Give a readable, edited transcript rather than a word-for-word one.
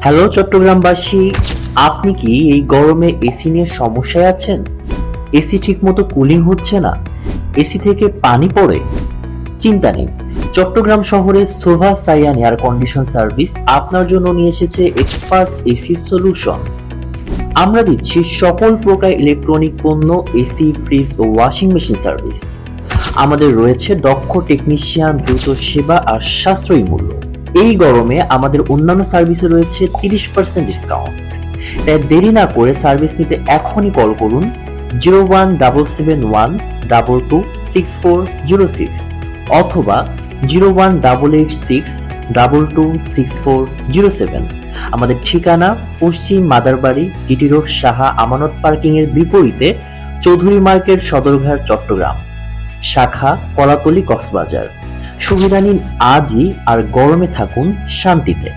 Hello চট্টগ্রামবাসী, আপনি কি এই গরমে এসি নিয়ে সমস্যায় আছেন? এসি ঠিকমতো কুলিং হচ্ছে না, এসি থেকে পানি পড়ে? চিন্তা নেই, চট্টগ্রাম শহরে সোভা সাইয়ান এয়ার কন্ডিশন সার্ভিস আপনার জন্য নিয়ে এসেছে এক্সপার্ট এসি সলিউশন। আমরা দিচ্ছি সকল প্রকার ইলেকট্রনিক পণ্য, এসি, ফ্রিজ ও ওয়াশিং মেশিন সার্ভিস। আমাদের রয়েছে দক্ষ টেকনিশিয়ান, দ্রুত সেবা আর সাশ্রয়ী মূল্য। এই গরমে আমাদের অন্যান্য সার্ভিসে রয়েছে 30% ডিসকাউন্ট। তাই দেরি না করে সার্ভিস নিতে এখনই কল করুন 01771226 অথবা 01886226407। আমাদের ঠিকানা পশ্চিম মাদারবাড়ি, ডিটি রোড, সাহা আমানত পার্কিং এর বিপরীতে চৌধুরী মার্কেট, সদরঘাট, চট্টগ্রাম। শাখা কলাতলী, কক্সবাজার। সুবিধা নিন আজই আর গরমে থাকুন শান্তিতে।